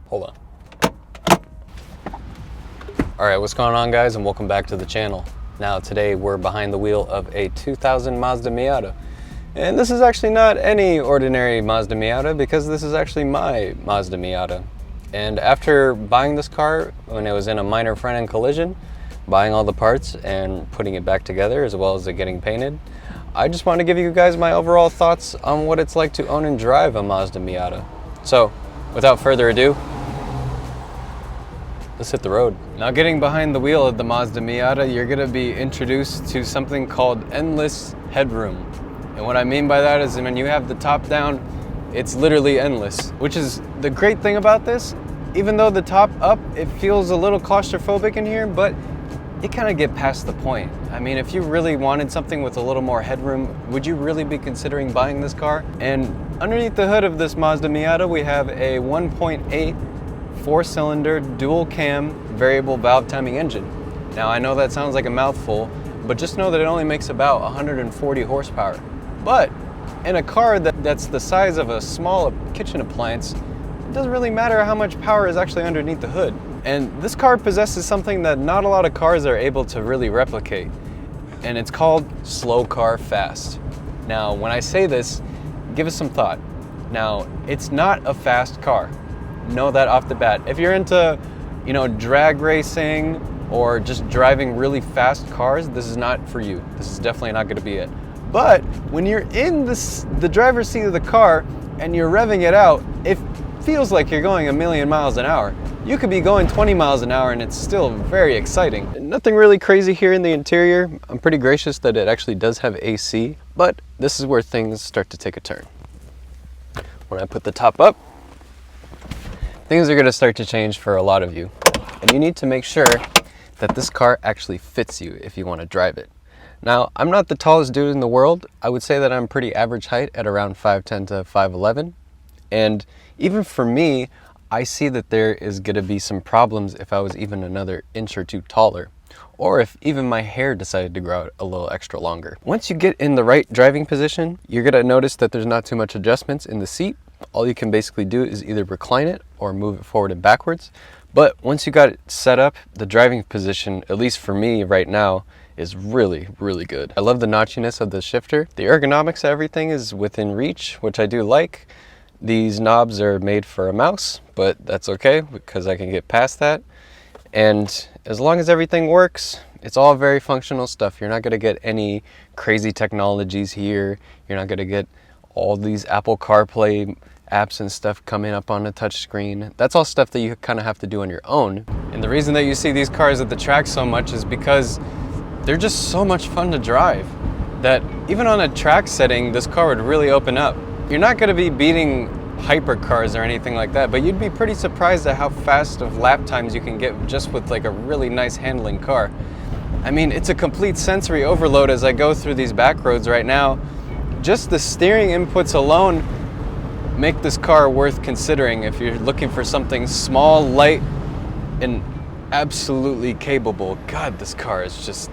Hold on. All right, what's going on, guys, and welcome back to the channel. Now today we're behind the wheel of a 2000 Mazda Miata. And this is actually not any ordinary Mazda Miata, because this is actually my Mazda Miata. And after buying this car, when it was in a minor front-end collision, buying all the parts and putting it back together, as well as it getting painted, I just want to give you guys my overall thoughts on what it's like to own and drive a Mazda Miata. So, without further ado, let's hit the road. Now, getting behind the wheel of the Mazda Miata, you're going to be introduced to something called endless headroom. And what I mean by that is when you have the top down, it's literally endless, which is the great thing about this. Even though the top up, it feels a little claustrophobic in here, but you kind of get past the point. I mean, if you really wanted something with a little more headroom, would you really be considering buying this car? And underneath the hood of this Mazda Miata, we have a 1.8 four-cylinder dual cam variable valve timing engine. Now, I know that sounds like a mouthful, but just know that it only makes about 140 horsepower. But in a car that's the size of a small kitchen appliance, it doesn't really matter how much power is actually underneath the hood. And this car possesses something that not a lot of cars are able to really replicate, and it's called slow car fast. Now, when I say this, give us some thought. Now, it's not a fast car. Know that off the bat. If you're into, drag racing or just driving really fast cars, this is not for you. This is definitely not going to be it. But when you're in the driver's seat of the car and you're revving it out, it feels like you're going a million miles an hour. You could be going 20 miles an hour and it's still very exciting. Nothing really crazy here in the interior. I'm pretty gracious that it actually does have AC, but this is where things start to take a turn. When I put the top up, things are going to start to change for a lot of you. And you need to make sure that this car actually fits you if you want to drive it. Now, I'm not the tallest dude in the world. I would say that I'm pretty average height at around 5'10 to 5'11. And even for me, I see that there is going to be some problems if I was even another inch or two taller, or if even my hair decided to grow out a little extra longer. Once you get in the right driving position, you're going to notice that there's not too much adjustments in the seat. All you can basically do is either recline it or move it forward and backwards. But once you got it set up, the driving position, at least for me right now, is really, really good. I love the notchiness of the shifter. The ergonomics of everything is within reach, which I do like. These knobs are made for a mouse, but that's okay because I can get past that. And as long as everything works, it's all very functional stuff. You're not going to get any crazy technologies here. You're not going to get all these Apple CarPlay apps and stuff coming up on a touch screen. That's all stuff that you kind of have to do on your own. And the reason that you see these cars at the track so much is because they're just so much fun to drive that even on a track setting, this car would really open up. You're not going to be beating hypercars or anything like that, but you'd be pretty surprised at how fast of lap times you can get just with like a really nice handling car. I mean, it's a complete sensory overload as I go through these back roads right now. Just the steering inputs alone make this car worth considering if you're looking for something small, light, and absolutely capable. God, this car is just...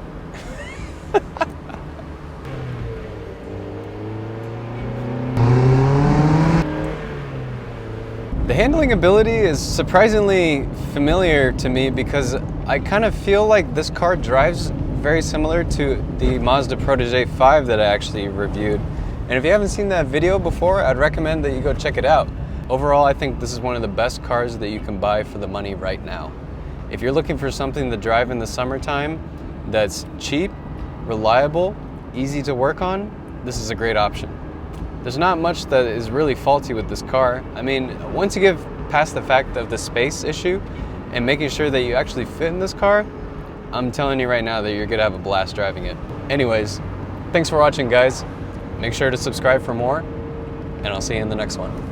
The handling ability is surprisingly familiar to me because I kind of feel like this car drives very similar to the Mazda Protege 5 that I actually reviewed. And if you haven't seen that video before, I'd recommend that you go check it out. Overall, I think this is one of the best cars that you can buy for the money right now. If you're looking for something to drive in the summertime that's cheap, reliable, easy to work on, this is a great option. There's not much that is really faulty with this car. I mean, once you get past the fact of the space issue and making sure that you actually fit in this car, I'm telling you right now that you're gonna have a blast driving it. Anyways, thanks for watching, guys. Make sure to subscribe for more, and I'll see you in the next one.